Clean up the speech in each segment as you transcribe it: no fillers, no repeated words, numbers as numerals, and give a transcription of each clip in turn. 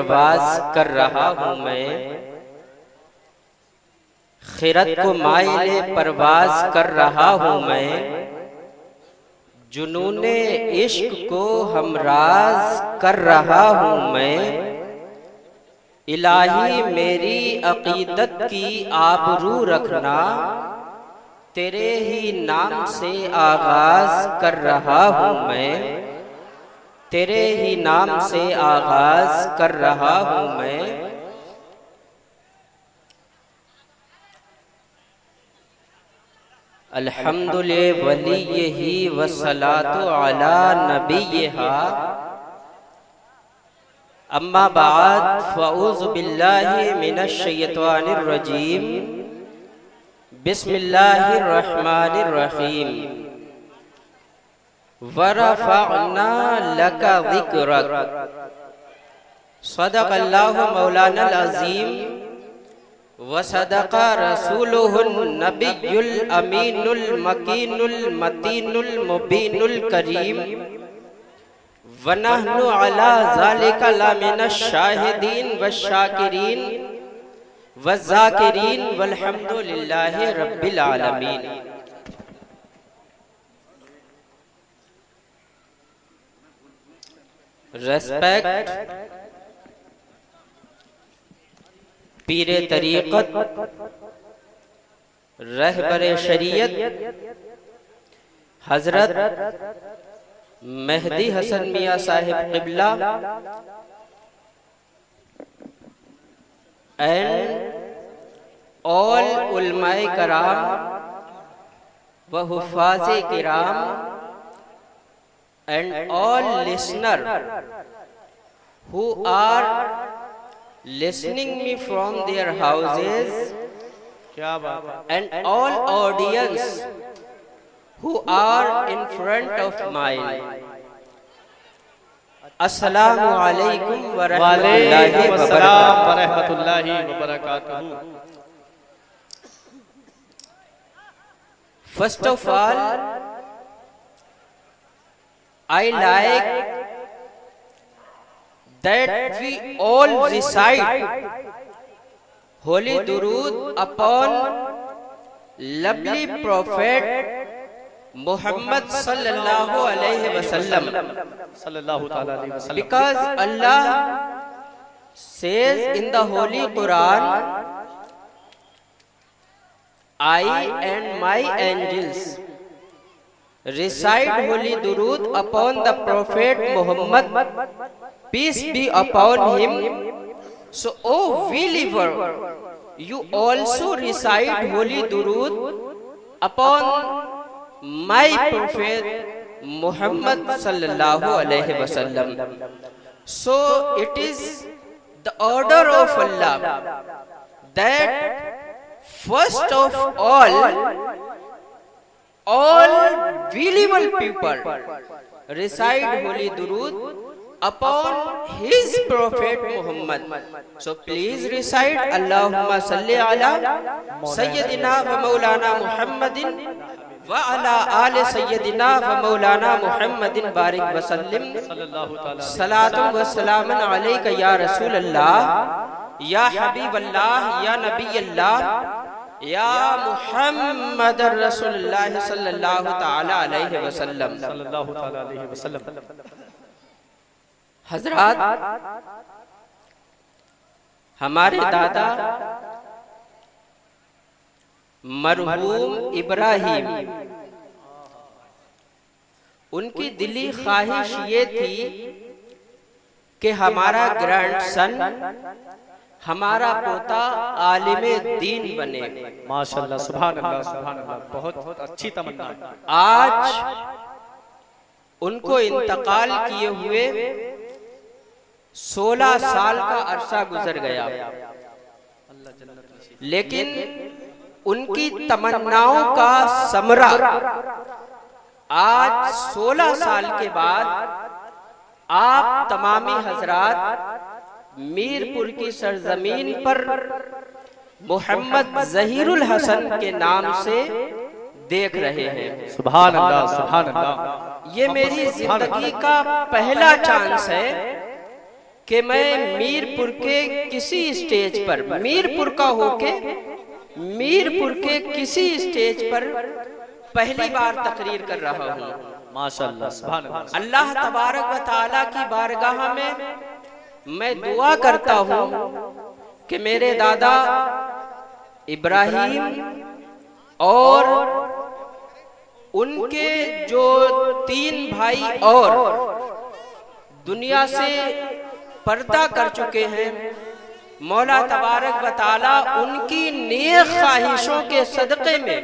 परवाज कर रहा हूँ मैं, खिरत को माइले परवाज कर रहा हूँ मैं, जुनूने इश्क को हमराज कर रहा हूँ मैं। इलाही मेरी अकीदत की आबरू रखना, तेरे ही नाम से आगाज कर रहा हूँ मैं, तेरे ही नाम से आगाज कर रहा हूँ मैं। अल्हम्दुलिल्लाह वलिय्यही वस्सलातु अला नबिय्यहा, अम्मा बाद फ़अऊज़ु बिल्लाहि मिनश शैतानिर रजीम, बिस्मिल्लाहिर रहमानिर रहीम। वरफ़अना लका ज़िक्रक, सदक़ल्लाहु मौलानल अज़ीम व सदक़ रसूलुहुन नबियुल अमीनुल मकीनुल मतीनुल मुबीनुल करीम, व नहनु अला ज़ालिका लमिनश शाहिदीन वश्शाकिरीन वज़्ज़ाकिरीन वल्हम्दुलिल्लाहि रब्बिल आलमीन। रेस्पेक्ट पीरे तरीक़त, रहबरे शरीयत हजरत मेहदी हसन मियाँ साहिब क़िबला एंड ऑल उलमाए कराम व हुफ़ाज़े किराम and all listener who are listening me from their houses, and all audience who are in front of mine. Assalamu alaikum wa rahmatullahi wa barakatuh. First of all, I like that we all recite holy durood upon lovely prophet Muhammad sallallahu alaihi wasallam, because Allah says in the holy Quran, I and my angels recite holy durood upon the prophet Muhammad, peace be upon him. So, O believer, you also recite holy durood upon my prophet Muhammad sallallahu alaihi wasallam. So, it is the order of Allah that first of all believable people recite holy durood upon his prophet Muhammad. So please recite Allahumma salli ala Sayyidina wa Maulana Muhammadin wa ala ali Sayyidina wa Maulana Muhammadin barik wa sallim. Salatu wa salaman alayka ya Rasulallah, ya Habiballah, ya Nabiyallah, या मुहम्मद रसूलुल्लाह सल्लल्लाहु ताला अलैहि वसल्लम। हजरात, हमारे दादा मरहूम इब्राहिम, उनकी दिली ख्वाहिश ये थी कि हमारा ग्रैंडसन, हमारा पोता आलिमे दीन बने। माशाअल्लाह, सुभान अल्लाह, सुभान अल्लाह, बहुत अच्छी तमन्ना। आज उनको इंतकाल किए हुए 16 साल का अरसा गुजर गया, लेकिन उनकी तमन्नाओं का समरा आज 16 साल के बाद आप तमामी हजरात मीरपुर की सरजमीन पर मोहम्मद ज़हीरुल हसन के नाम से देख रहे हैं। सुभान अल्लाह, सुभान अल्लाह। ये मेरी जिंदगी का पहला चांस है कि मैं मीरपुर के किसी स्टेज पर, मीरपुर का होके मीरपुर के किसी स्टेज पर पहली बार तकरीर कर रहा हूँ। माशाअल्लाह, सुभान अल्लाह। अल्लाह तबारक व तआला की बारगाह में मैं दुआ करता हूँ कि मेरे दादा इब्राहिम और उनके जो 3 भाई और दुनिया से पर्दा कर चुके हैं, मौला तबारक व तआला उनकी नेक ख्वाहिशों के सदक़े में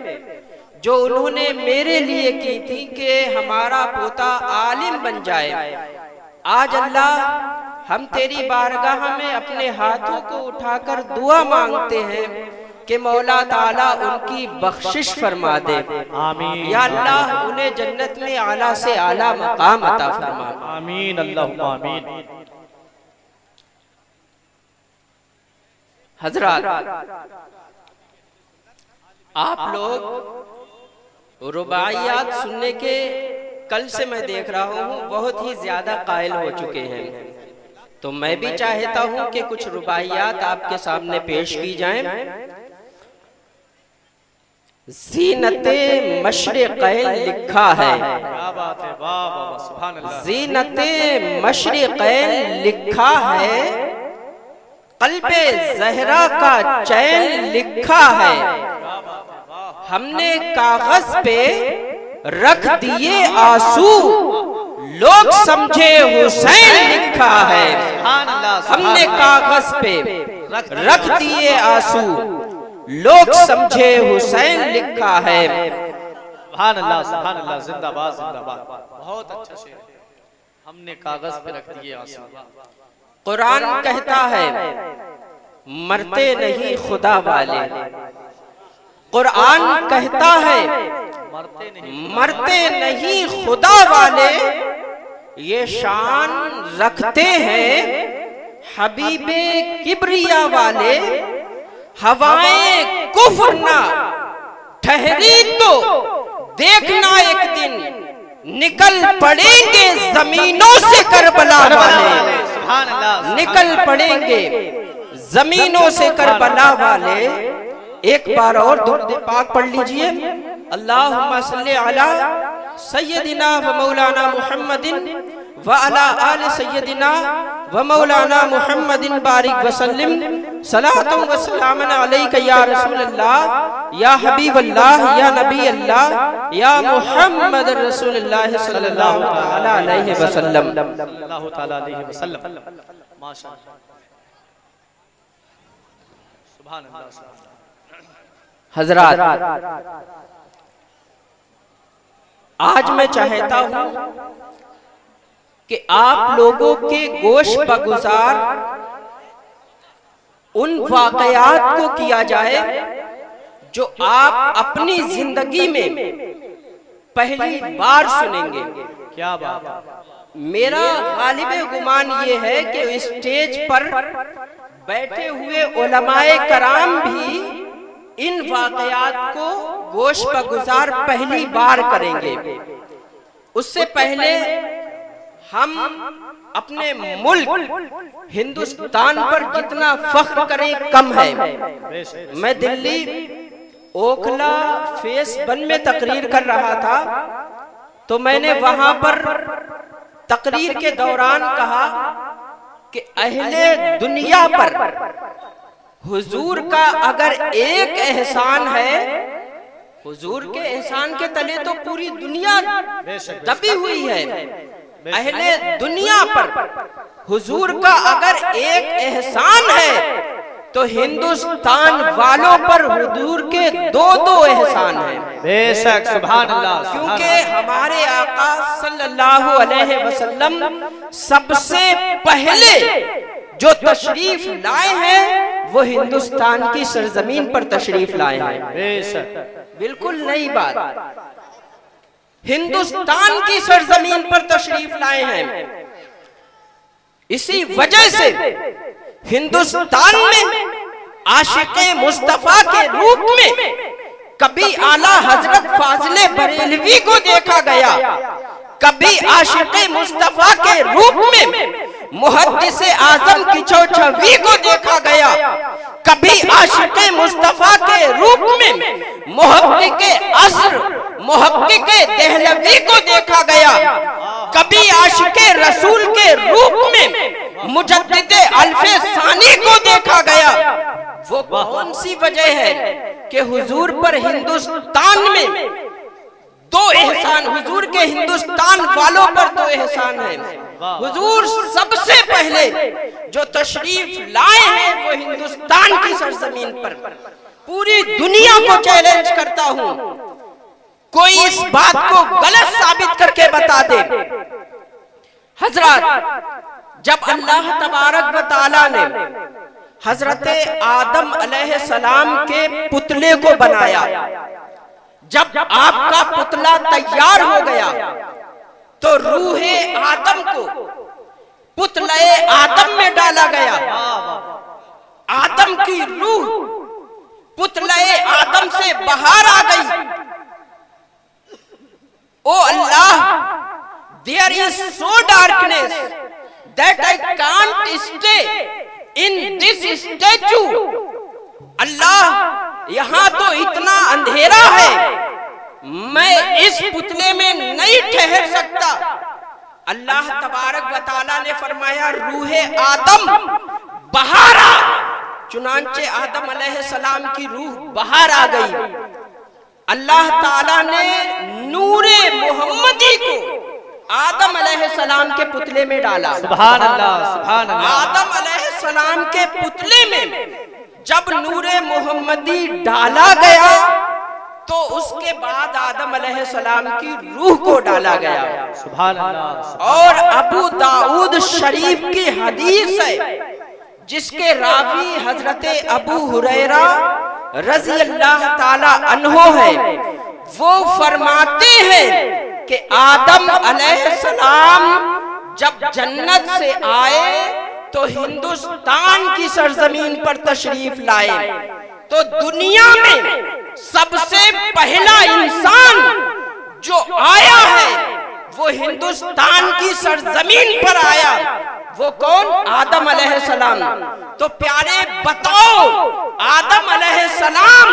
जो उन्होंने मेरे लिए की थी कि हमारा पोता आलिम बन जाए, आज अल्लाह हम तेरी बारगाह में अपने हाथों को उठाकर दुआ मांगते हैं कि मौला ताला उनकी बख्शिश फरमा दे। आमीन। या अल्लाह उन्हें जन्नत में आला से आला मकाम अता फरमा। आमीन, अल्लाहुम्मा आमीन। हजरात, आप लोग रुबाइयात सुनने के कल से मैं देख रहा हूँ बहुत ही ज्यादा कायल हो चुके हैं, तो मैं भी चाहता हूँ कि कुछ रुबाइयात आपके सामने पेश की जाएं। ज़ीनते मशरिक़ैन लिखा है, क्या बात है, वाह वाह, सुभान अल्लाह। ज़ीनते मशरिक़ैन लिखा है, क़ल्बे ज़हरा का चैन लिखा है, हमने कागज पे रख दिए आंसू, लोग समझे हुसैन लिखा है। हमने कागज पे रख दिए आंसू, लोग समझे हुसैन लिखा है। सुभान अल्लाह, सुभान अल्लाह, जिंदाबाद जिंदाबाद। बहुत अच्छा शेर है। हमने कागज पे रख दिए आंसू। कुरान कहता है मरते नहीं खुदा वाले, कुरान कहता है मरते नहीं खुदा वाले, ये शान रखते हैं हबीबे किबरिया वाले। हवाएं कुफ्र ना ठहरी तो देखना एक दिन निकल पड़ेंगे जमीनों से करबला वाले, निकल पड़ेंगे जमीनों से करबला वाले। एक बार और दुरूद पाक पढ़ लीजिए। अल्लाहुम्मा सल्ली अला सय्यदिना व मौलाना मुहम्मदिन व अला आलि सय्यदिना व मौलाना मुहम्मदिन बारिक व सल्लिम सलातुन व सलामन अलैका या रसूलल्लाह या हबीबल्लाह या नबी अल्लाह या मुहम्मद रसूलुल्लाह सल्लल्लाहु तआला अलैहि वसल्लम। सल्लल्लाहु तआला अलैहि वसल्लम। माशाअल्लाह, सुभान अल्लाह, सुभान अल्लाह। हजरात, आज मैं चाहता हूं कि आप लोगों के गोश बगुजार उन वाकयात को किया जाए जो आप अपनी जिंदगी में पहली बार सुनेंगे। क्या बात। मेरा गालिबे गुमान ये है कि स्टेज पर बैठे हुए उलमाए कराम भी इन वाकयात को गोश बगुजार पहली बार करेंगे। उससे पहले हम अपने मुल्क हिंदुस्तान पर जितना फख्र करें कम है। मैं दिल्ली ओखला फेस 1 में तकरीर कर रहा था, तो मैंने वहां पर तकरीर के दौरान कहा कि अहले दुनिया पर हुजूर का अगर एक एहसान है, हुजूर के एहसान के तले तो पूरी दुनिया दबी हुई है। अहले दुनिया पर हुजूर का अगर एक एहसान है तो हिंदुस्तान वालों पर हुजूर के 2-2 एहसान हैं। बेशक, सुभान अल्लाह। क्योंकि हमारे आका सल्लल्लाहु अलैहि वसल्लम सबसे पहले जो तशरीफ लाए हैं वो हिंदुस्तान की सरजमीन पर तशरीफ लाए हैं। बेशक, बिल्कुल नई बात, हिंदुस्तान की सरजमीन पर तशरीफ लाए हैं। इसी वजह से हिंदुस्तान में आशिक़े मुस्तफा के रूप में कभी आला हजरत फाजिले बरेलवी को देखा गया, कभी आशिक़े मुस्तफा के रूप में मुहद्दिसे आजम की छवि को देखा गया, कभी आशिक़े मुस्तफा के रूप में मुहक्किक़े अस्र मुहक्किक़े देहलवी को देखा गया, कभी आशिक़े रसूल के रूप में मुजद्दिदे अल्फे सानी को देखा गया। वो कौन सी वजह है कि हुजूर पर हिंदुस्तान में दो एहसान, हुजूर के हिंदुस्तान वालों पर दो एहसान है। हुजूर सबसे पहले जो तशरीफ लाए हैं वो हिंदुस्तान की सरजमीन पर। पूरी दुनिया को चैलेंज करता हूं, कोई इस बात को गलत साबित करके बता दे। हजरत, जब अल्लाह तबारक व तआला ने हजरत आदम अलैहिस्सलाम के पुतले को बनाया, जब आपका पुतला तैयार हो गया तो रूहे आदम को पुतले आदम में डाला गया। आदम की रूह पुतले आदम से बाहर आ गई। ओ अल्लाह, there is so darkness that I can't stay in this statue. अल्लाह, यहां तो इतना अंधेरा है, मैं इस पुतले में नहीं ठहर सकता। अल्लाह तबारक व तआला ने फरमाया, रूहे आदम बाहर आ। चुनांचे आदम अलैहिस्सलाम की रूह बाहर आ गई। अल्लाह ताला ने नूरे मोहम्मदी को आदम अलैहिस्सलाम के पुतले में डाला। सुभान अल्लाह, सुभान अल्लाह। आदम अलैहिस्सलाम के पुतले में जब नूरे मोहम्मदी डाला गया तो उसके बाद आदम अलैहिस्सलाम की रूह को डाला गया। सुभान अल्लाह। और अबू दाऊद शरीफ की हदीस है जिसके रावी हजरत अबू हुरैरा रज़ी अल्लाह ताला अन्हो है। वो फरमाते हैं कि आदम अलैहिस्सलाम जब जन्नत से आए तो हिंदुस्तान की सरजमीन पर तशरीफ लाए, तो दुनिया में सबसे पहला इंसान जो आया है वो हिंदुस्तान की सरजमीन पर आया। वो कौन? आदम अलैहिस्सलाम। तो प्यारे बताओ, आदम अलैहिस्सलाम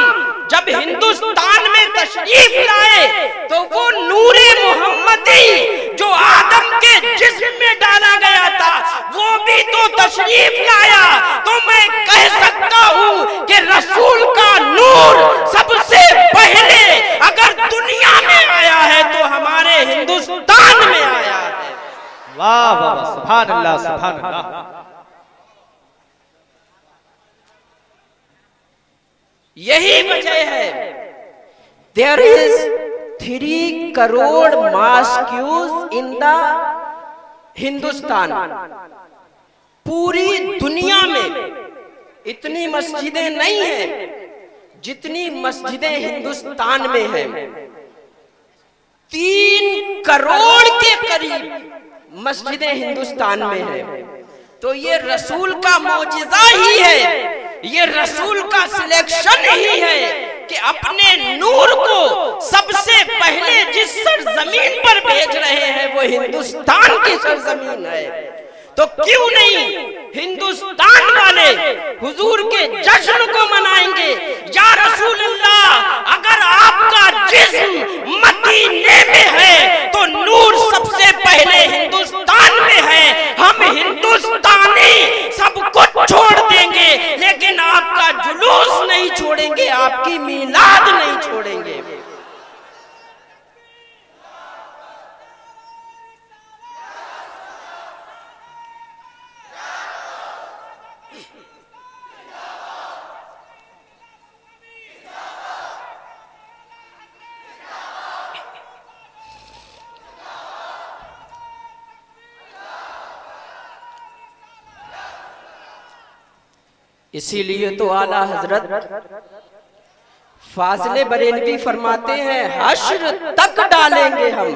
जब हिंदुस्तान में तशरीफ लाए तो वो नूरे मोहम्मदी जो आदम के जिस्म में डाला गया था वो भी तो तशरीफ लाया। तो मैं कह सकता हूँ कि रसूल का नूर सबसे पहले अगर दुनिया में आया है तो हमारे हिंदुस्तान में आया है। वाह वाह, सुभान अल्लाह, सुभान अल्लाह। यही वजह है, there is 3 crore mosques in the Hindustan. पूरी दुनिया में इतनी मस्जिदें नहीं हैं जितनी मस्जिदें हिंदुस्तान में हैं। 3 करोड़ के करीब मस्जिदें हिंदुस्तान में हैं। तो ये रसूल का मौजिज़ा ही है, ये रसूल का सिलेक्शन ही है कि अपने नूर को सबसे पहले जिस सरजमीन पर भेज रहे हैं वो हिंदुस्तान की सरजमीन है। तो क्यों नहीं हिंदुस्तान वाले हुजूर के जश्न को मनाएंगे? या रसूल अल्लाह, अगर आपका जिस्म मदीने में है तो नूर सबसे पहले हिंदुस्तान में है। हम हिंदुस्तानी सब कुछ छोड़ देंगे लेकिन आपका जुलूस नहीं छोड़ेंगे, आपकी मीलाद नहीं छोड़ेंगे। इसीलिए तो आला हजरत फाज़िले बरेलवी फरमाते हैं, हश्र तक डालेंगे हम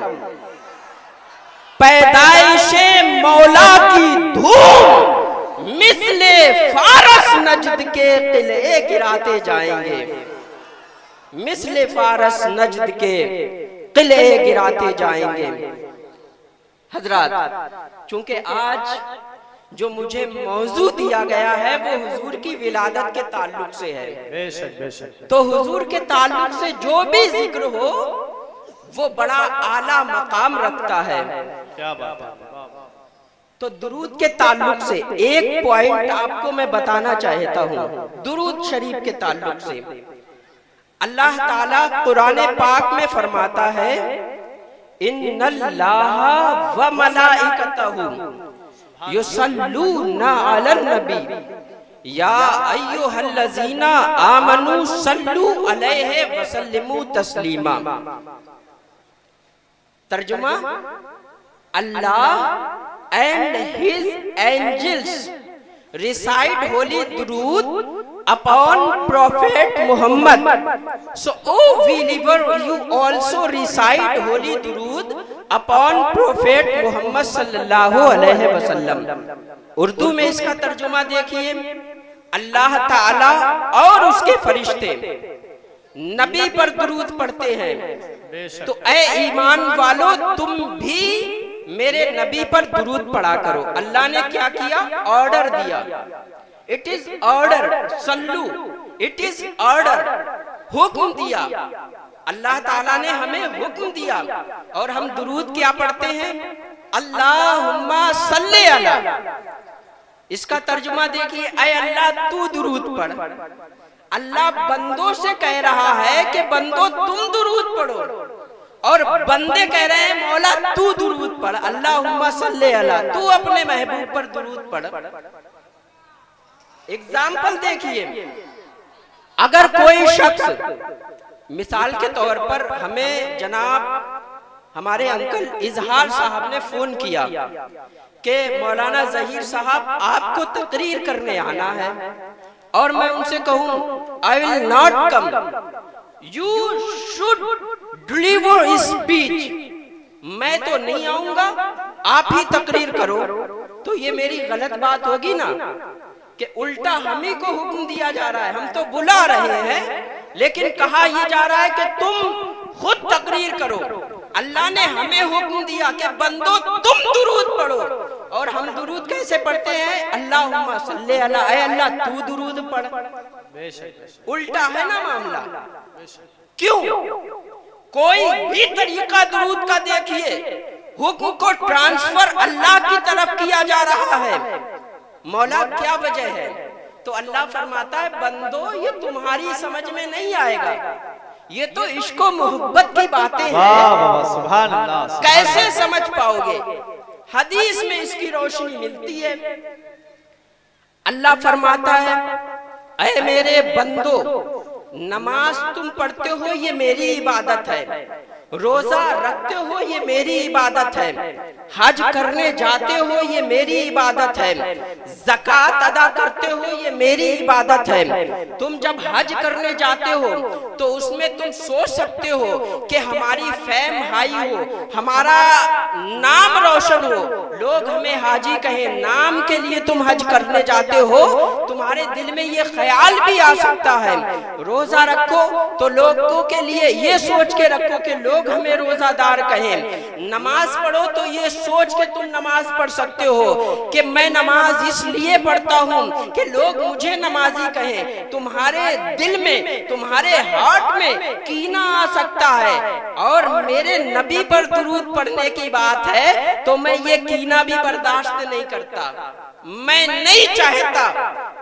पैदाइशे मौला की धूम, मिसले फारस नजद के किले गिराते जाएंगे, मिसले फारस नजद के किले गिराते जाएंगे। हजरत, चूंकि आज जो मुझे मौजू दिया गया है वो हुजूर की विलादत के ताल्लुक से है। बेशक बेशक। तो हुजूर के ताल्लुक से जो भी जिक्र हो वो बड़ा आला मकाम रखता है। क्या बात है। तो दुरूद के ताल्लुक से एक पॉइंट आपको मैं बताना चाहता हूँ। दुरूद शरीफ के ताल्लुक से अल्लाह ताला कुरान पाक में फरमाता है, इन्नल्लाहा व मलाइकतहू युसल्लूना अलन नबी या अय्युहल्लज़ीना आमनू सल्लू अलैहि व सल्लिमू तस्लीमा। तर्जुमा, अल्लाह and his angels recite holy durood upon Prophet Muhammad. So, O believer, you also recite holy durood upon Prophet Muhammad sallallahu alaihi wasallam. Urdu में इसका तर्जुमा देखिए, अल्लाह ताला और उसके फरिश्ते नबी पर दुरूद पढ़ते हैं। तो ऐ ईमान वालों, तुम भी मेरे नबी पर दुरूद पढ़ा करो। अल्लाह ने क्या किया? ऑर्डर दिया। It is order, Sallu, it is order, हुक्म दिया। अल्लाह ताला ने हमें हुक्म दिया और हम दुरूद क्या पढ़ते हैं? अल्लाहुम्मा सल्ले अला। इसका तर्जुमा देखिए, ऐ अल्लाह तू दुरूद पढ़। अल्लाह बंदों से कह रहा है कि बंदो तुम दुरूद पढ़ो, और बंदे कह रहे हैं मौला तू दुरूद पढ़। अल्लाहुम्मा सल्ले अला, तू अपने महबूब पर दुरूद पढ़। एग्जाम्पल देखिए, अगर कोई शख्स मिसाल के तौर पर हमें जनाब हमारे अंकल इजहार साहब ने फोन किया कि मौलाना जहीर साहब आपको तकरीर करने आना है, और मैं उनसे कहूं I will not come, you should deliver speech, मैं तो नहीं आऊंगा, आप ही तकरीर करो। तो ये मेरी गलत बात होगी ना, कि उल्टा हम ही को हुक्म दिया जा रहा है। हम तो बुला रहे हैं, लेकिन कहा यह जा रहा है कि तुम खुद तकरीर करो। अल्लाह ने हमें हुक्म दिया कि बंदो तुम दुरूद पढ़ो, और हम दुरूद कैसे पढ़ते हैं? अल्लाहुम्मा सल्ले अला, ऐ अल्लाह तू दुरूद पढ़। उल्टा है ना मामला। क्यों? कोई भी तरीका दुरूद का देखिए, हुक्म को ट्रांसफर अल्लाह की तरफ किया जा रहा है। मौला क्या वजह है? तो अल्लाह फरमाता है बंदो ये तुम्हारी समझ में नहीं आएगा, ये तो इश्क व मोहब्बत की बातें हैं, सुभान अल्लाह। कैसे समझ पाओगे? हदीस में इसकी रोशनी मिलती है। अल्लाह फरमाता है, ऐ मेरे बंदो, नमाज तुम पढ़ते हो ये मेरी इबादत है, रोजा रखते हो ये मेरी इबादत है, हज करने जाते हो ये मेरी इबादत है, ज़कात अदा करते हो ये मेरी इबादत है। तुम जब हज करने जाते हो तो उसमें तुम सोच सकते हो कि हमारी फेम हाई हो, हमारा नाम रोशन हो, लोग हमें हाजी कहें, नाम के लिए तुम हज करने जाते हो। तुम्हारे दिल में ये ख्याल भी आ सकता है। रोजा रखो तो लोगों के लिए ये सोच के रखो कि लोग हमें रोजादार कहें। नमाज पढ़ो तो ये सोच के तुम नमाज पढ़ सकते हो कि मैं नमाज इसलिए पढ़ता हूँ कि लोग मुझे नमाजी कहें। तुम्हारे दिल में, तुम्हारे हार्ट में कीना आ सकता है, और मेरे नबी पर दुरूद पढ़ने की बात है तो मैं ये कीना भी बर्दाश्त नहीं करता। मैं नहीं चाहता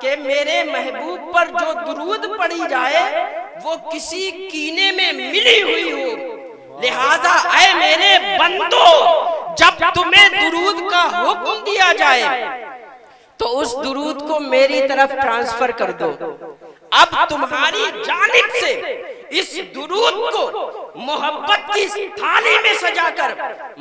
कि मेरे महबूब पर जो दुरूद पढ़ी जाए वो किसी कीने में मिली हुई हो। लिहाजा ऐ मेरे बंदो, जब तुम्हें दुरूद का हुक्म दिया जाए तो उस दुरूद को मेरी तरफ ट्रांसफर कर दो। अब तुम्हारी जानिब से इस दुरूद को मोहब्बत की थाली में सजाकर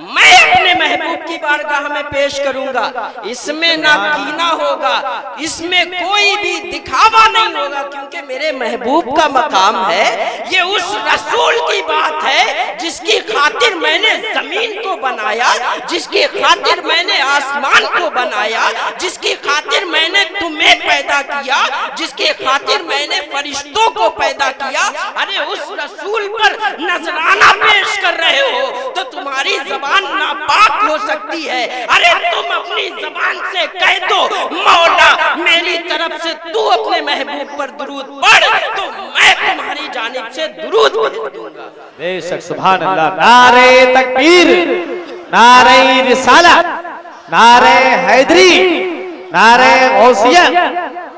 मैं अपने महबूब की बारगाह में पेश करूंगा। इसमें ना कीना होगा, इसमें कोई भी दिखावा नहीं होगा, क्योंकि मेरे महबूब का मकाम है। ये उस रसूल की बात है जिसकी खातिर मैंने जमीन को बनाया, जिसकी खातिर मैंने आसमान को बनाया, जिसकी खातिर मैंने तुम्हें पैदा किया, जिसकी खातिर मैंने फरिश्तों को पैदा किया। अरे उस रसूल पर नजराना पेश कर रहे हो तो तुम्हारी जबान नापाक हो सकती है। अरे तुम अपनी जबान से कह दो मौला मेरी तरफ से तू अपने महबूब पर दुरूद पढ़, तो मैं तुम्हारी जानिब से दुरूद भेज दूंगा। बेशक, सुभान अल्लाह। नारे तकबीर, नारे रिसाला, नारे हैदरी, नारे गौसिया,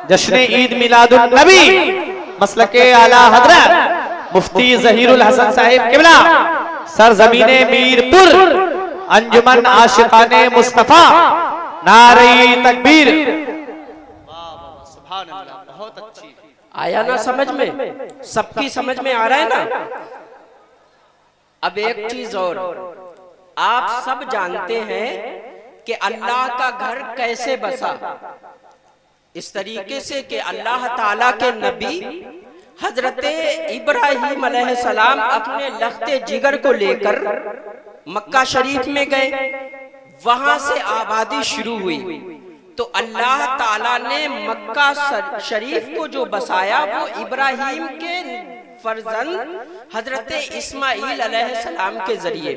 जश्न ईद मिलादुन नबी, मसलके आला हजरत मुफ्ती ज़हीरुल हसन साहिब किबला, सरजमीने मीरपुर, अंजुमन आशिकाने मुस्तफा, नारे तकबीर। सुभान अल्लाह, बहुत अच्छी। आया ना समझ में? सबकी समझ में आ रहा है ना? अब एक चीज और, आप सब जानते हैं कि अल्लाह का घर कैसे बसा। इस तरीके से कि अल्लाह ताला के नबी हजरत इब्राहीम अलैहिस्सलाम अपने लख्ते जिगर को लेकर मक्का शरीफ में गए, वहां से आबादी शुरू हुई। तो अल्लाह ताला ने मक्का शरीफ को जो बसाया वो इब्राहीम के फर्जंद हजरत इस्माइल अलैहिस्सलाम के जरिए।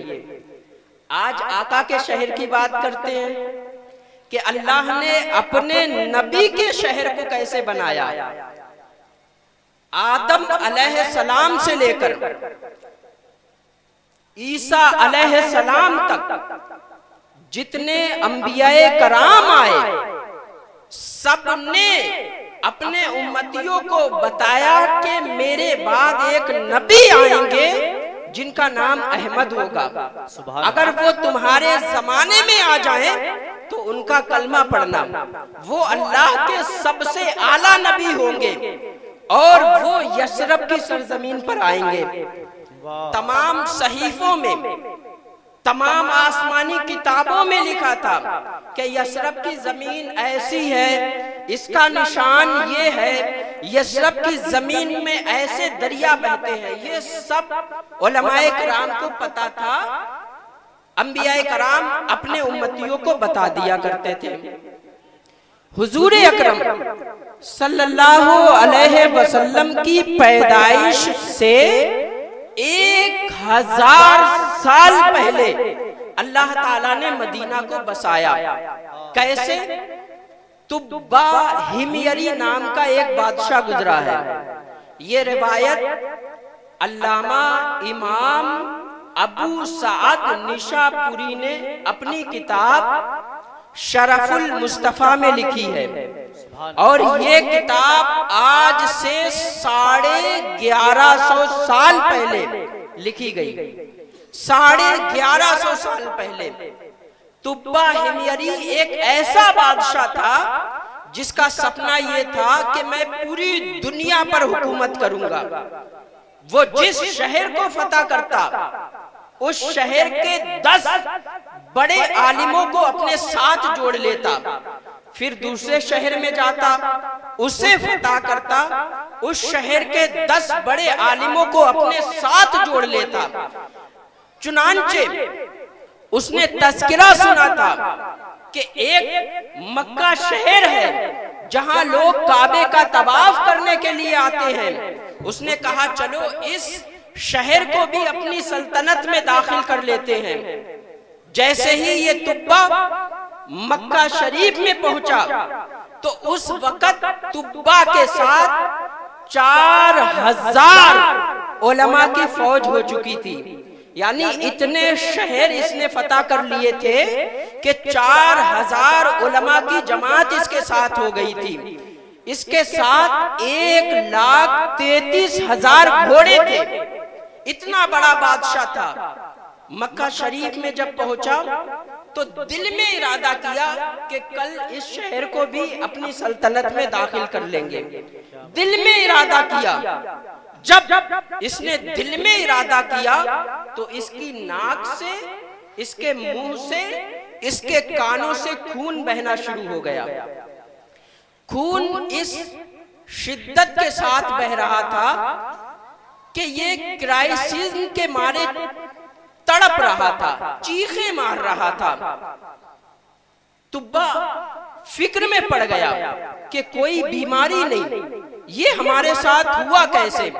आज आका के शहर की बात करते हैं कि अल्लाह ने अपने नबी के शहर को कैसे बनाया। आदम अलैहिस्सलाम से लेकर ईसा अलैहिस्सलाम तक जितने अंबियाए कराम आए, सबने अपने उम्मतियों को बताया कि मेरे बाद एक नबी आएंगे जिनका नाम अहमद होगा। अगर वो तुम्हारे जमाने में आ जाएं तो उनका कलमा पढ़ना। वो अल्लाह के सबसे आला नबी होंगे और वो यशरब की सरजमीन पर आएंगे। तमाम सहीफों में, तमाम आसमानी किताबों में लिखा था कि यशरब की जमीन ऐसी है, इसका निशान ये है, यशरब की जमीन में ऐसे दरिया बहते हैं। ये सब उलमाए कराम को पता था। अंबियाए कराम अपने उम्मतियों को बता दिया करते थे। हुजूर अकरम सल्लल्लाहु अलैहि वसल्लम की पैदाइश से 1000 साल पहले अल्लाह ताला ने मदीना को बसाया। कैसे? तुब्बा हिमयरी नाम का एक बादशाह गुजरा है। ये रिवायत अल्लामा इमाम अबू सआद निशापुरी ने अपनी किताब शरफुल मुस्तफा में लिखी है और ये किताब आज से 1150 साल पहले लिखी गई। 1150 साल पहले तुब्बा हिमयरी एक ऐसा बादशाह था जिसका सपना ये था कि मैं पूरी दुनिया पर हुकूमत करूंगा। वो जिस शहर को फतह करता उस शहर के 10 बड़े आलिमों को अपने साथ जोड़ लेता, फिर दूसरे शहर में जाता, उसे फतह करता, उस शहर के 10 बड़े आलिमों को अपने साथ जोड़ लेता। चुनांचे उसने तस्किरा सुना था कि एक मक्का शहर है जहां लोग काबे का तवाफ करने के लिए आते हैं। उसने कहा चलो इस शहर को भी अपनी सल्तनत में दाखिल कर लेते हैं। जैसे ही ये तुब्बा मक्का शरीफ में पहुंचा तो उस वक्त तुब्बा के साथ 4000 उलमा की फौज हो चुकी थी। यानी इतने शहर इसने फतह कर लिए थे कि 4000 उलमा की जमात इसके साथ हो गई थी। इसके साथ 1,33,000 घोड़े थे। इतना बड़ा बादशाह था। मक्का शरीफ में जब पहुंचा तो दिल में इरादा किया कि कल इस शहर को भी अपनी सल्तनत में दाखिल कर लेंगे। दिल में इरादा किया। जब इसने दिल में इरादा किया तो इसकी नाक से, इसके मुंह से, इसके कानों से खून बहना शुरू हो गया। खून इस शिद्दत के साथ बह रहा था कि ये क्राइसिस के मारे तड़प रहा था, चीखें मार रहा था। तुब्बा फिक्र में पड़ गया कि कोई बीमारी नहीं, ये हमारे साथ हुआ कैसे।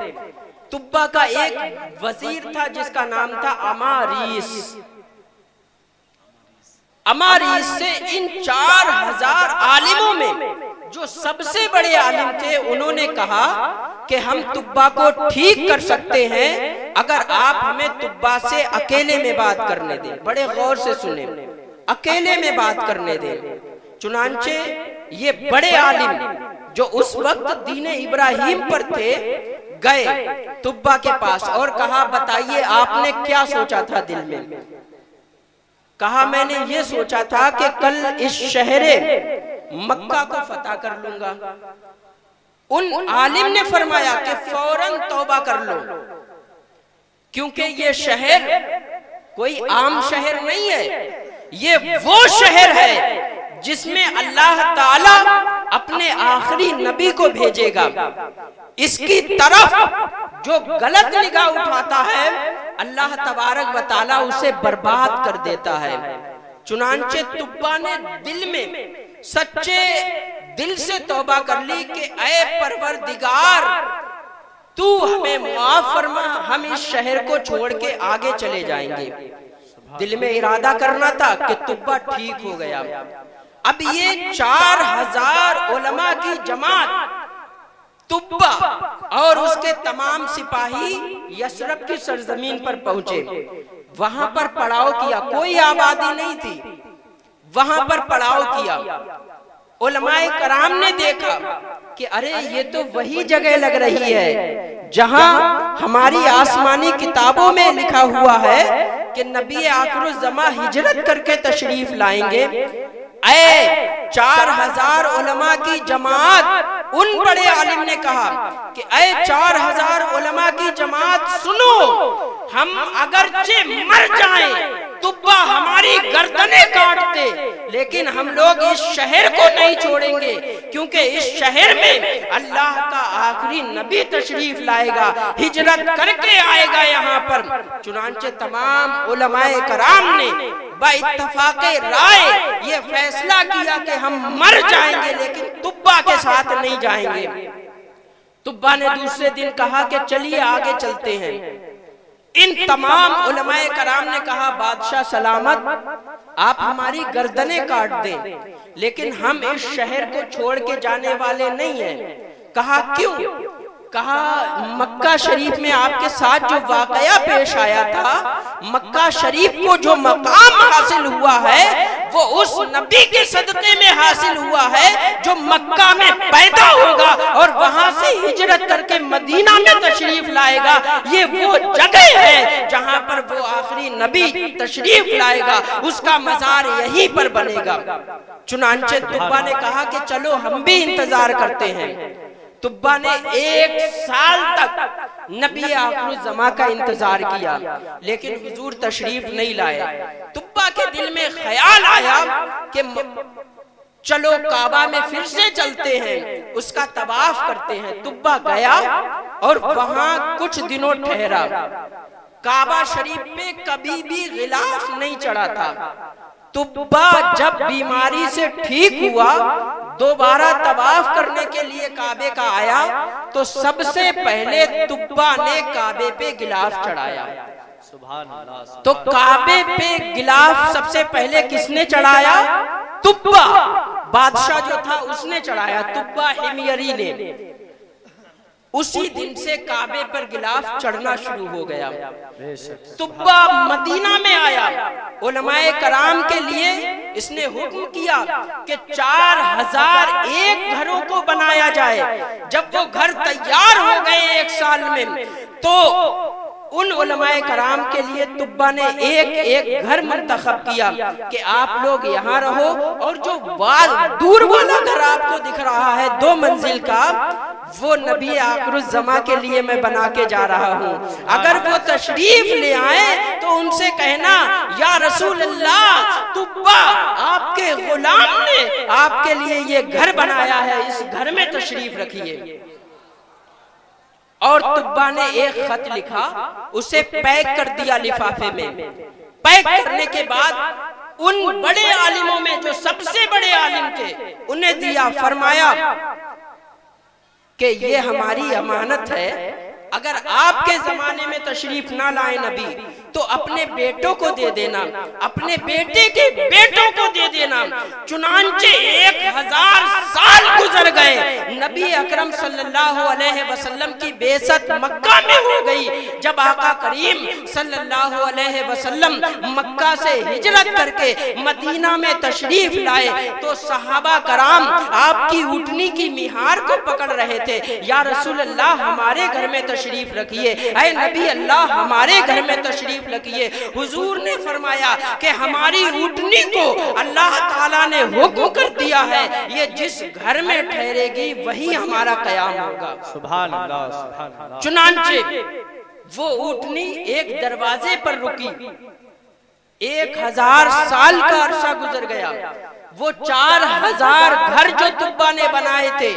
तुब्बा का एक वजीर था जिसका नाम था अमारीस। अमारी से इन 4000 आलिमों में जो सबसे बड़े आलिम थे, उन्होंने कहा कि हम तुब्बा को ठीक कर सकते हैं अगर आप हमें तुब्बा से अकेले में बात करने दें। बड़े गौर से सुने, अकेले में बात करने दें। चुनांचे ये बड़े आलिम जो उस वक्त दीने इब्राहिम पर थे, गए तुब्बा के पास और कहा, बताइए आपने क्या सोचा था दिल में? कहा, मैंने ये सोचा था कि कल इस शहरे मक्का को फतह कर लूंगा। उन आलिम ने फरमाया कि फौरन तौबा कर लो, क्योंकि ये शहर कोई आम शहर नहीं है, ये वो शहर है जिसमें अल्लाह ताला अपने आखिरी नबी को भेजेगा। इसकी तरफ जो गलत निगाह उठाता है, अल्लाह तबारक व तआला उसे बर्बाद कर देता है। चुनांचे तुब्बा ने दिल में सच्चे दिल से तौबा कर ली कि ऐ परवरदिगार, तू हमें माफ फरमा, हम इस शहर को छोड़ के आगे चले जाएंगे। दिल में इरादा करना था कि तुब्बा ठीक हो गया। अब ये 4000 उलमा की जमात तुब्बा और उसके तमाम सिपाही यसरब की सरजमीन पर पहुंचे। वहां पर पड़ाव किया, कोई आबादी नहीं थी, वहां पर पड़ाव किया। उलमाए कराम ने देखा कि अरे ये तो वही जगह लग रही है जहां हमारी आसमानी किताबों में लिखा हुआ है कि नबी आखिरुज़्ज़मा हिजरत करके तशरीफ लाएंगे। ऐ 4000 उलमा की जमात, उन बड़े आलिम ने कहा कि ऐ 4000 उलमा की जमात सुनो, हम अगरचे मर जाएं, तुब्बा हमारी गर्दनें काटते, लेकिन हम लोग इस शहर को नहीं छोड़ेंगे, क्योंकि इस शहर में अल्लाह का आखिरी नबी तशरीफ लाएगा, हिजरत करके आएगा यहाँ पर। चुनांचे तमाम उलमाए कराम ने बाइत्तफाक़े राय ये फैसला किया कि हम मर जाएंगे लेकिन तुब्बा के साथ नहीं जाएंगे। तुब्बा ने दूसरे दिन कहा कि चलिए आगे चलते हैं। इन तमाम उलमाए कराम ने कहा, बादशाह सलामत, आप हमारी गर्दनें काट दें, लेकिन हम इस शहर को छोड़ के जाने वाले नहीं हैं। कहा, क्यों? कहा, मक्का शरीफ में आपके साथ जो वाकया पेश आया था, मक्का शरीफ को जो मकाम हासिल हुआ है वो उस नबी के सदक़े में हासिल हुआ है जो मक्का में पैदा होगा और वहां से हिजरत करके मदीना में तशरीफ लाएगा। ये वो जगह है जहां पर वो आखिरी नबी तशरीफ लाएगा, उसका मज़ार यहीं पर बनेगा। चुनांचे तुब्बा ने कहा कि चलो हम भी इंतजार करते हैं। तुब्बा ने 1 साल तक नबी आखिरुज़्ज़मा का इंतजार किया, लेकिन हुजूर तशरीफ नहीं लाए। तुब्बा के दिल में ख्याल आया कि चलो काबा में फिर से चलते हैं, उसका तवाफ करते हैं। तुब्बा गया और वहां कुछ दिनों ठहरा। काबा शरीफ पे कभी भी गिलाफ नहीं चढ़ा था। तुब्बा जब बीमारी से ठीक हुआ, दोबारा तवाफ करने के लिए काबे का आया, तो सबसे पहले तुब्बा ने काबे पे गिलाफ चढ़ाया। तो काबे पे गिलाफ सबसे पहले किसने चढ़ाया? तुब्बा। बादशाह जो था उसने चढ़ाया, तुब्बा हिमयरी ने। उसी दिन से काबे पर गिलाफ चढ़ना शुरू हो गया। तुब्बा मदीना में आया, उलमाए कराम के लिए इसने हुक्म किया कि 4001 घरों को बनाया जाए। जब वो घर तैयार हो गए 1 साल में, तो उन उलमाए कराम के लिए तुब्बा ने एक घर मुंतखब किया कि आप लोग यहाँ रहो, और जो दूर वाला घर आपको दिख रहा है 2 मंजिल का, वो नबी आखिरुज़्ज़मा के लिए मैं बना के जा रहा हूँ। अगर वो तशरीफ ले आए तो उनसे कहना, या रसूल अल्लाह, तुब्बा आपके गुलाम ने आपके लिए ये घर बनाया है, इस घर में तशरीफ रखिए। और तुब्बा ने एक खत लिखा, उसे पैक कर दिया लिफाफे में। पैक करने के बाद उन बड़े आलिमों में जो सबसे बड़े आलिम थे उन्हें दिया। फरमाया कि ये हमारी अमानत है, अगर आपके जमाने में तशरीफ ना लाए नबी, तो अपने बेटों को दे देना, अपने बेटे के बेटों को दे देना। चुनांचे 1000 साल गुजर गए, नबी अकरम सल्लल्लाहु अलैहि वसल्लम की बेइज्जत मक्का में हो गई। जब आका करीम सल्लल्लाहु अलैहि वसल्लम मक्का से हिजरत करके मदीना में तशरीफ लाए तो सहाबा कराम आपकी ऊँटनी की मिहार को पकड़ रहे थे। या रसूल अल्लाह, हमारे घर में तशरीफ रखिए, ऐ नबी अल्लाह हमारे घर में तशरीफ रखिए। हुजूर ने फरमाया कि हमारी ऊँटनी को अल्लाह ताला ने हुक्म कर दिया है, ये जिस घर में ठहरेगी वही हमारा कयाम होगा। सुभान अल्लाह, सुभान अल्लाह। चुनांचे वो ऊँटनी एक दरवाजे पर रुकी, 1000 साल का अरसा गुजर गया। वो 4000 घर जो तुब्बा ने बनाए थे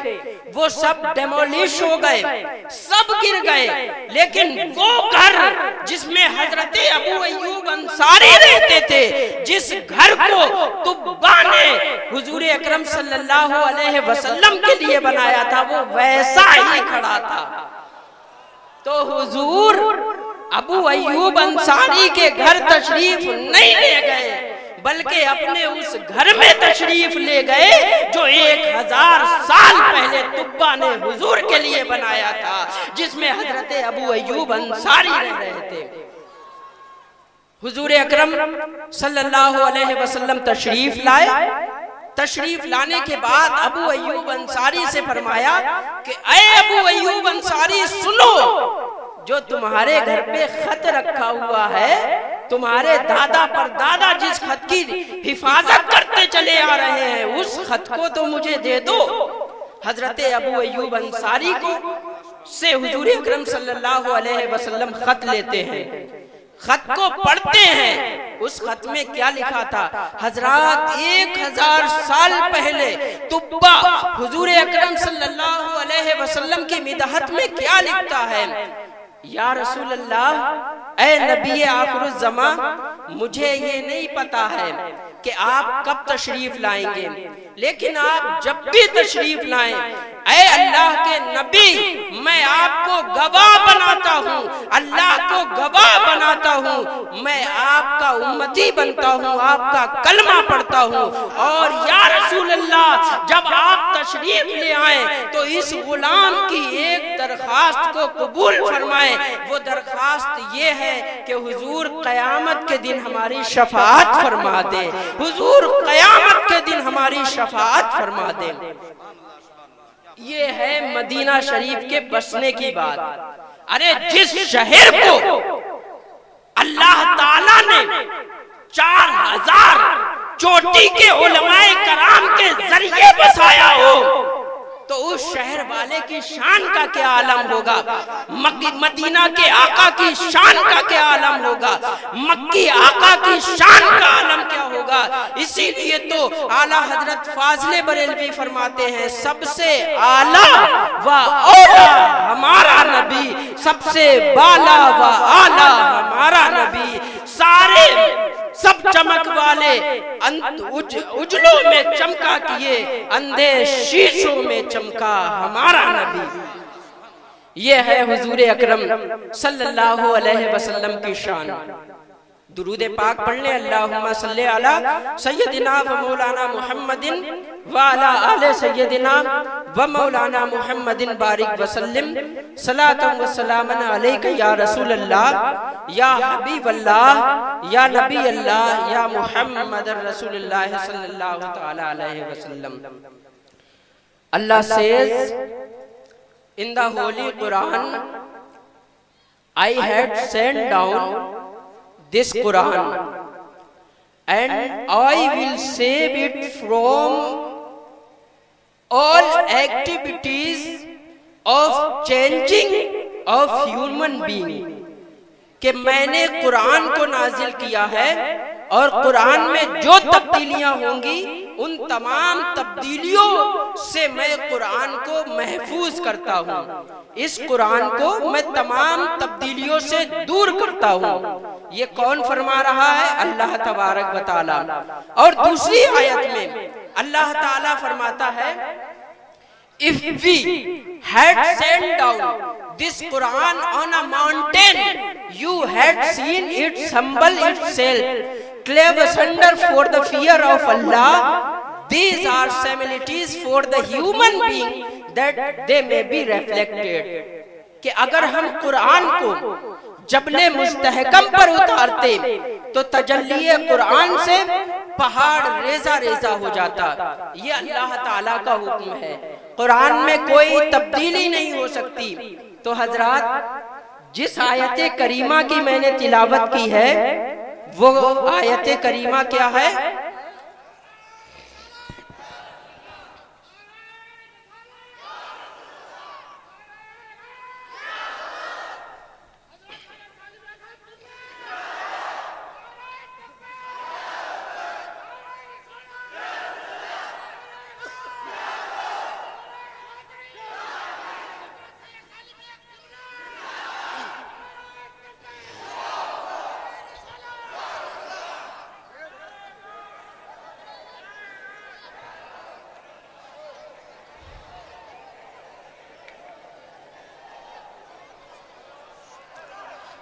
वो सब डेमोलिश हो गए, सब गिर गए, लेकिन वो घर जिसमें हजरत अबू अय्यूब अंसारी रहते थे, जिस घर को तुब्बा ने हुजूर अकरम सल्लल्लाहु अलैहि वसल्लम के लिए बनाया था, वो वैसा ही खड़ा था। तो हुजूर अबू अय्यूब अंसारी के घर तशरीफ नहीं ले गए, बल्कि अपने उस घर में तशरीफ ले गए जो 1000 साल पहले तुब्बा ने हुजूर के लिए बनाया था, जिसमें हजरत अबू अय्यूब अंसारी रह रहे थे। हुजूर अकरम सल्लल्लाहु अलैहि वसल्लम तशरीफ लाए। तशरीफ लाने के बाद अबू अय्यूब अंसारी से फरमाया कि ऐ अबू अय्यूब अंसारी, सुनो, जो तुम्हारे घर पे खत रखा हुआ है, तुम्हारे दादा पर दादा जिस खत की हिफाजत करते चले आ रहे हैं, उस खत को तो मुझे दे दो। हजरत अबू अय्यूब अंसारी को से हुजूर अकरम सल्लल्लाहु अलैहि वसल्लम खत लेते हैं, खत को पढ़ते हैं। उस खत में क्या लिखा था? हजरत 1000 साल पहले तुब्बा हुजूर अकरम सल्लल्लाहु अलैहि वसल्लम की मिदहत में क्या लिखता है? या रसूल अल्लाह, ऐ नबी आखिरुज़्ज़मा, मुझे ये नहीं पता है कि आप कब तशरीफ लाएंगे, लेकिन आप जब भी तशरीफ लाएं, ऐ अल्लाह के नबी, मैं आपको गवाह बनाता हूँ, अल्लाह को गवाह बनाता हूँ, मैं आपका उम्मती बनता हूँ, आपका कलमा पढ़ता हूँ। और या रसूल अल्लाह, जब आप तशरीफ ले आए तो इस गुलाम की एक दरखास्त को कबूल फरमाएं। वो दरखास्त ये है कि हुजूर क़यामत के दिन हमारी शफाअत फरमा दे, हुजूर क़यामत के दिन हमारी शफाअत फरमा दे। ये है मदीना शरीफ के बसने की बात। अरे जिस शहर को अल्लाह ताला ने 4000 चोटी के उलमाए कराम के जरिए बसाया हो, तो उस शहर वाले की शान का क्या आलम होगा, मदीना के आका की शान का क्या आलम होगा, मक्की आका की शान का आलम क्या होगा। इसीलिए तो आला हजरत फाज़िले बरेलवी फरमाते हैं, सबसे आला व औला हमारा नबी, सबसे बाला व आला हमारा नबी। सारे सब चमक वाले उजलों में चमका किए, अंधे शीशों में चमका हमारा नबी। ये है हुजूर अकरम सल्लल्लाहु अलैहि वसल्लम की शान। दुरूद पाक पढ़ ले, अल्लाहुम्मा सल्ली अला सय्यदिना व मौलाना मुहम्मदिन व अला आले सय्यदिना व मौलाना मुहम्मदिन बारिक वसल्लिम सलातन व सलामन अलैका या रसूल अल्लाह, या हबीब अल्लाह, या नबी अल्लाह, या मुहम्मद रसूलुल्लाह सल्लल्लाहु तआला अलैहि वसल्लम। Allah says in the Holy Quran, I had sent down this Quran and I will save it from all activities of changing of human being। कि मैंने कुरान को नाजिल किया है और कुरान में जो तब्दीलियां होंगी उन तमाम तब्दीलियों से मैं कुरान को महफूज करता हूँ। इस कुरान को मैं तमाम तब्दीलियों से दूर करता हूँ। ये कौन फरमा रहा है? अल्लाह तबारक व तआला। और दूसरी आयत में अल्लाह ताला फरमाता है, If we had sent down this Quran on a mountain, you had seen it humble itself, cleave asunder for the fear of Allah. These are similitudes for the human being that they may be reflected. कि अगर हम कुरान को जबले मुस्तहकम पर उतारते तो तजल्ली कुरान से पहाड़ रेजा रेजा हो जाता। ये अल्लाह ताला का हुक्म है, कुरान में कोई तब्दीली नहीं हो सकती। तो हजरात, जिस आयत करीमा की मैंने तिलावत की है वो आयत करीमा क्या है?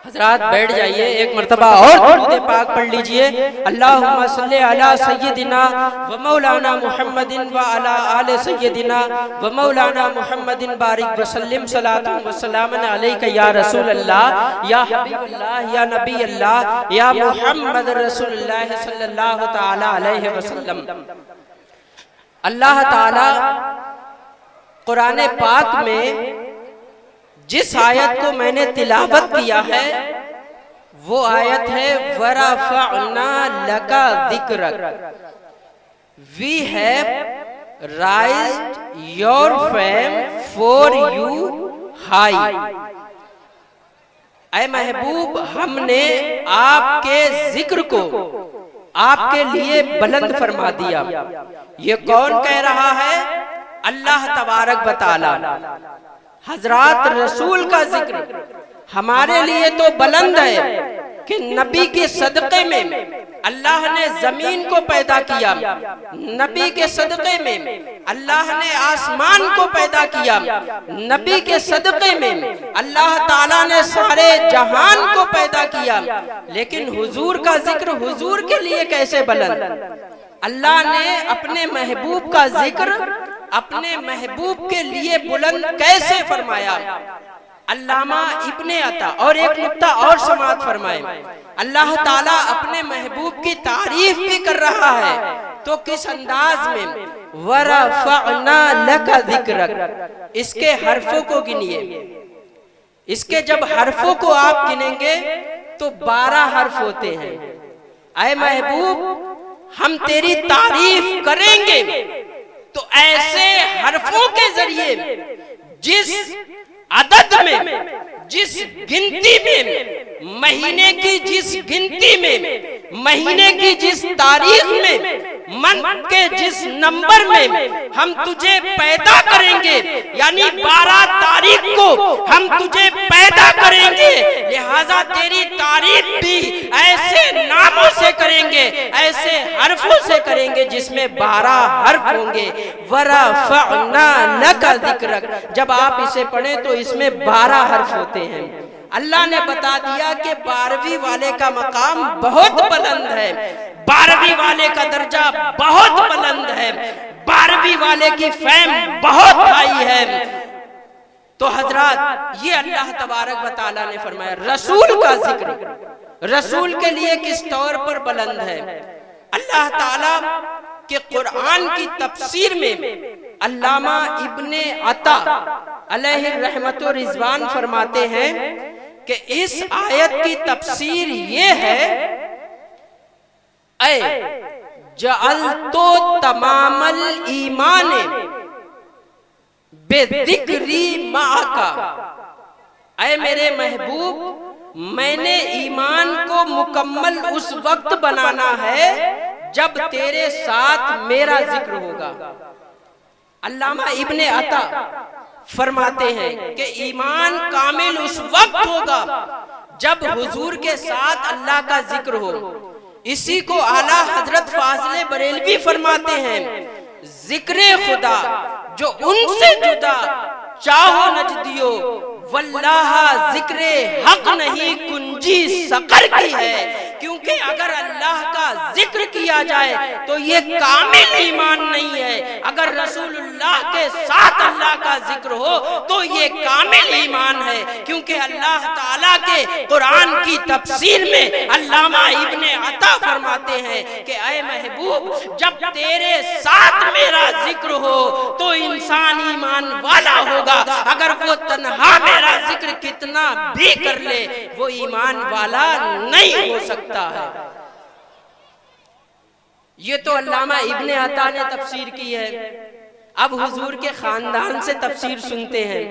हजरात बैठ जाइए, एक मर्तबा और दुरूद पाक पढ़ लीजिए। अल्लाहुम्मा सल्ली अला सय्यदिना व मौलाना मुहम्मदिन व अला आले सय्यदिना व मौलाना मुहम्मदिन बारिक व सल्लिम सलातन व सलामन अलैका या रसूल अल्लाह या हबीबल्लाह या नबी अल्लाह या मुहम्मद रसूलुल्लाह सल्लल्लाहु तआला अलैहि वसल्लम। अल्लाह ताला कुरान पाक में जिस आयत को मैंने तिलावत किया है वो आयत है वरफ़अना लका ज़िक्रक, we have raised your fame for you high. ऐ महबूब, हमने आपके जिक्र को आपके लिए बुलंद फरमा दिया। ये कौन कह रहा है? अल्लाह तबारक व तआला। हजरात, रसूल का जिक्र हमारे लिए तो बुलंद है कि नबी के सदक़े में अल्लाह ने जमीन को पैदा किया, नबी के सदक़े में अल्लाह ने आसमान को पैदा किया, नबी के सदक़े में अल्लाह ताला ने सारे जहान को पैदा किया। लेकिन हुजूर का जिक्र हुजूर के लिए कैसे बुलंद? अल्लाह ने अपने महबूब का जिक्र अपने महबूब के लिए बुलंद कैसे फरमाया? अल्लामा इब्ने अता और एक नुक्ता और समाअत फरमाए, अल्लाह ताला अपने महबूब की तारीफ भी कर रहा है तो किस अंदाज में? वरफ़अना लका ज़िक्रक। इसके हरफों को गिनिए, इसके जब हरफों को आप गिनेंगे तो 12 हर्फ होते हैं। ऐ महबूब, हम तेरी तारीफ करेंगे तो ऐसे हरफों के जरिए जिस अदद में, जिस गिनती में, महीने की जिस गिनती में, महीने की जिस तारीख में, मंथ के जिस नंबर में हम तुझे पैदा करेंगे, यानी 12 तारीख को हम तुझे पैदा करेंगे, लिहाजा तेरी तारीफ भी ऐसे नामों से करेंगे, ऐसे हर्फों से करेंगे जिसमें 12 हर्फ होंगे। वरफ़अना लका ज़िक्रक, जब आप इसे पढ़ें तो इसमें 12 हर्फ होते हैं। अल्लाह ने बता दिया कि 12वीं वाले का मकाम बहुत बुलंद है, 12वीं वाले का दर्जा बहुत बुलंद है, 12वीं वाले की फेम बहुत हाई है। तो हजरात, ये अल्लाह तबारक व तआला ने फरमाया। रसूल का जिक्र रसूल के लिए किस तौर पर बुलंद है? अल्लाह ताला के कुरान की तफसीर में अल्लामा इब्ने अता अलैहि रहमतुर रिज़वान फरमाते हैं कि इस आयत की तफसीर ये है, ऐ जअलतो तमामल ईमान बेज़िक्री माका, ऐ मेरे महबूब, मैंने ईमान को मुकम्मल उस वक्त बनाना है जब तेरे साथ मेरा जिक्र होगा। अल्लामा इब्ने अता फरमाते हैं कि ईमान कामिल उस वक्त होगा जब हुजूर के साथ अल्लाह का जिक्र हो। इसी को आला हजरत फाज़िले बरेलवी फरमाते हैं, जिक्र खुदा जो उनसे जुदा चाहो नजदियो, वल्लाह जिक्रे हक नहीं कुंजी सकर की है। क्योंकि अगर अल्लाह का जिक्र किया जाए तो ये कामिल ईमान नहीं है, अगर रसूलुल्लाह के साथ अल्लाह का जिक्र हो तो ये कामिल ईमान है। क्योंकि अल्लाह ताला के कुरान की तफसीर में अल्लामा इब्ने अता फरमाते हैं कि ऐ महबूब, जब तेरे साथ मेरा जिक्र हो तो इंसान ईमान वाला होगा, अगर वो तन्हा मेरा जिक्र कितना भी कर ले वो ईमान वाला नहीं हो सकता है। ये तो अल्लामा इब्ने अता ने तफसीर की है। अब हुजूर के खानदान से तफसीर सुनते हैं।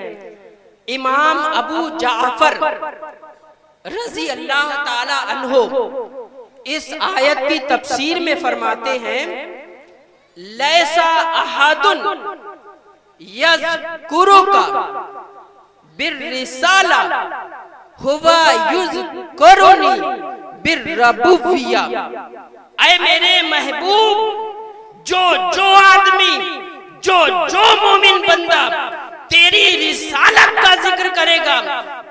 इमाम अबू जाफर रजी अल्लाह ताला अन्हो इस आयत की तफसीर में फरमाते हैं, लैसा अहादुन यज़कुरुका बिर्रिसाला हुवा युज़कुरुनी बिर्रबुविया। ऐ मेरे महबूब, जो आदमी, जो मोमिन बंदा तेरी रिसालत का जिक्र करेगा,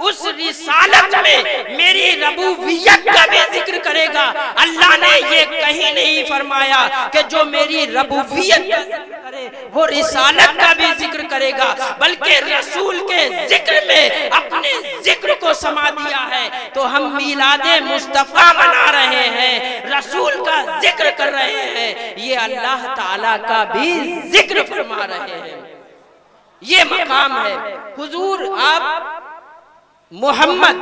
उस रिसालत में मेरी रबूबियत का भी जिक्र करेगा। अल्लाह ने ये कहीं नहीं फरमाया कि जो मेरी रबूबियत का जिक्र करे वो रिसालत का भी जिक्र करेगा, बल्कि रसूल के जिक्र में अपने जिक्र को समा दिया है। तो हम मिलादे मुस्तफा मना रहे हैं, रसूल का जिक्र कर रहे हैं, ये अल्लाह ताला का भी जिक्र फरमा रहे हैं। ये मकाम है। हुजूर आप मोहम्मद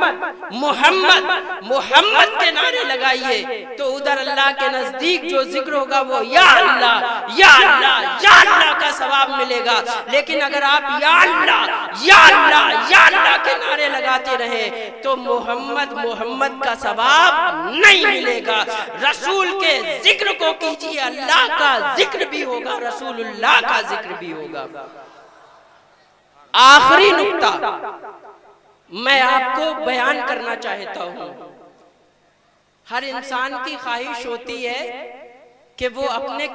मोहम्मद मोहम्मद के नारे लगाइए तो उधर अल्लाह के नजदीक जो जिक्र होगा वो या अल्लाह या अल्लाह या अल्लाह का सवाब मिलेगा। लेकिन अगर आप या अल्लाह या अल्लाह या अल्लाह के नारे लगाते रहे तो मोहम्मद मोहम्मद का सवाब नहीं मिलेगा। रसूल के जिक्र को कीजिए, अल्लाह का जिक्र भी होगा, रसूलुल्लाह का जिक्र भी होगा। आखिरी नुक्ता मैं आपको बयान करना चाहता हूं। हर इंसान की ख्वाहिश होती है कि वो अपने